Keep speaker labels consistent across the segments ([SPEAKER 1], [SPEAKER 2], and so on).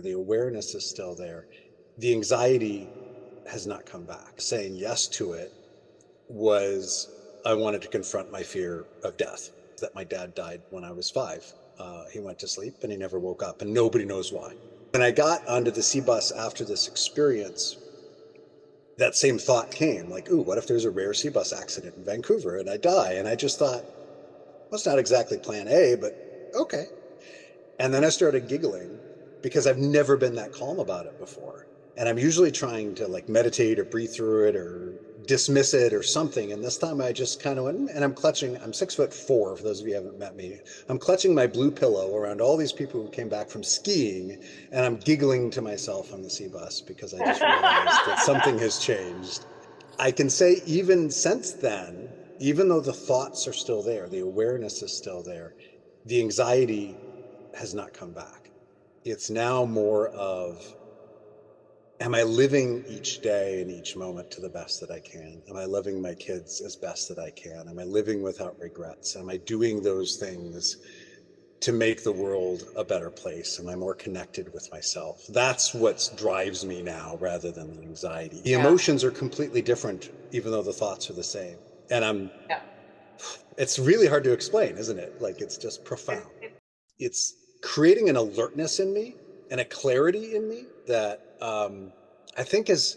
[SPEAKER 1] The awareness is still there. The anxiety has not come back. Saying yes to it was I wanted to confront my fear of death, that my dad died when I was 5. He went to sleep and he never woke up, and nobody knows why. When I got onto the C bus after this experience, that same thought came like, ooh, what if there's a rare C bus accident in Vancouver and I die? And I just thought, well, it's not exactly plan A, but okay. And then I started giggling because I've never been that calm about it before. And I'm usually trying to like meditate or breathe through it or dismiss it or something. And this time I just kind of went, and I'm clutching, I'm 6'4" for those of you who haven't met me. I'm clutching my blue pillow around all these people who came back from skiing, and I'm giggling to myself on the sea bus because I just realized that something has changed. I can say even since then, even though the thoughts are still there, the awareness is still there, the anxiety has not come back. It's now more of, am I living each day and each moment to the best that I can? Am I loving my kids as best that I can? Am I living without regrets? Am I doing those things to make the world a better place? Am I more connected with myself? That's what drives me now rather than the anxiety. The
[SPEAKER 2] Yeah.
[SPEAKER 1] emotions are completely different, even though the thoughts are the same. And
[SPEAKER 2] Yeah.
[SPEAKER 1] it's really hard to explain, isn't it? Like, it's just
[SPEAKER 2] It,
[SPEAKER 1] profound.
[SPEAKER 2] it,
[SPEAKER 1] It's creating an alertness in me and a clarity in me that I think has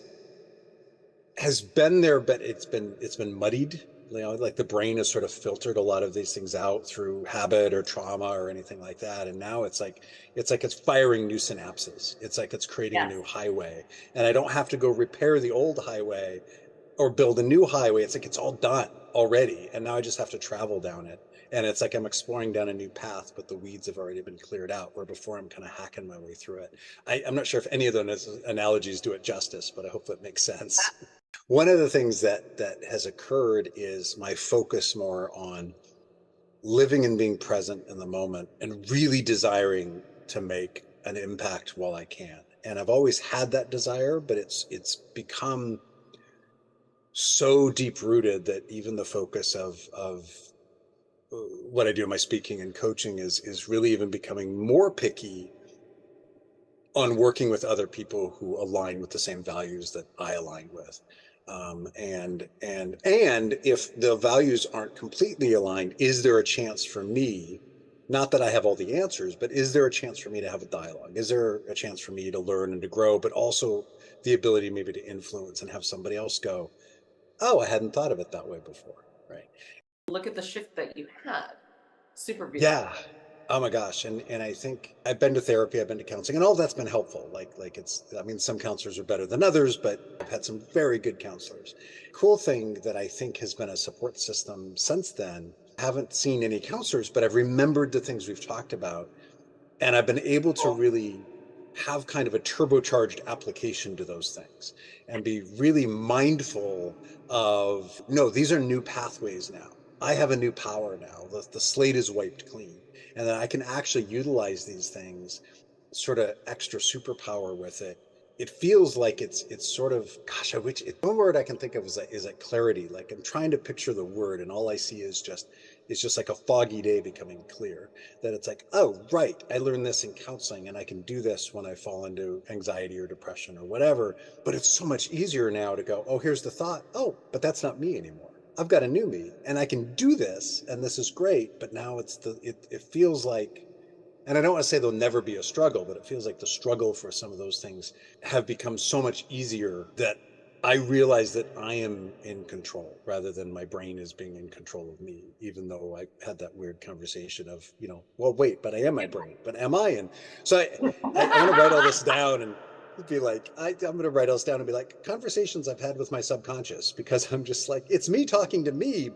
[SPEAKER 1] been there, but it's been muddied. You know, like the brain has sort of filtered a lot of these things out through habit or trauma or anything like that. And now it's like it's firing new synapses. It's like it's creating a
[SPEAKER 2] yes.
[SPEAKER 1] new highway. And I don't have to go repair the old highway or build a new highway. It's like it's all done already. And now I just have to travel down it. And it's like I'm exploring down a new path, but the weeds have already been cleared out, where before I'm kind of hacking my way through it. I'm not sure if any of those analogies do it justice, but I hope that makes sense. One of the things that has occurred is my focus more on living and being present in the moment and really desiring to make an impact while I can. And I've always had that desire, but it's become so deep rooted that even the focus of what I do in my speaking and coaching is really even becoming more picky on working with other people who align with the same values that I align with. And if the values aren't completely aligned, is there a chance for me, not that I have all the answers, but is there a chance for me to have a dialogue? Is there a chance for me to learn and to grow, but also the ability maybe to influence and have somebody else go, oh, I hadn't thought of it that way before, right?
[SPEAKER 2] Look at the shift that you had. Super beautiful.
[SPEAKER 1] Yeah. Oh my gosh. And I think I've been to therapy, I've been to counseling, and all that's been helpful. Like it's, I mean, some counselors are better than others, but I've had some very good counselors. Cool thing that I think has been a support system since then. I haven't seen any counselors, but I've remembered the things we've talked about, and I've been able to really have kind of a turbocharged application to those things and be really mindful of, no, these are new pathways now. I have a new power now. The slate is wiped clean, and that I can actually utilize these things, sort of extra superpower with it. It feels like it's sort of, gosh, I wish one word I can think of is clarity. Like I'm trying to picture the word, and all I see is just like a foggy day becoming clear. That it's like, oh right, I learned this in counseling, and I can do this when I fall into anxiety or depression or whatever. But it's so much easier now to go, oh, here's the thought. Oh, but that's not me anymore. I've got a new me, and I can do this, and this is great. But now it feels like, and I don't want to say there'll never be a struggle, but it feels like the struggle for some of those things have become so much easier that I realize that I am in control rather than my brain is being in control of me, even though I had that weird conversation of, well, wait, but I am my brain, but am I? And so I want to write all this down and be like, I'm going to write all this down and be like, conversations I've had with my subconscious, because I'm just like, it's me talking to me,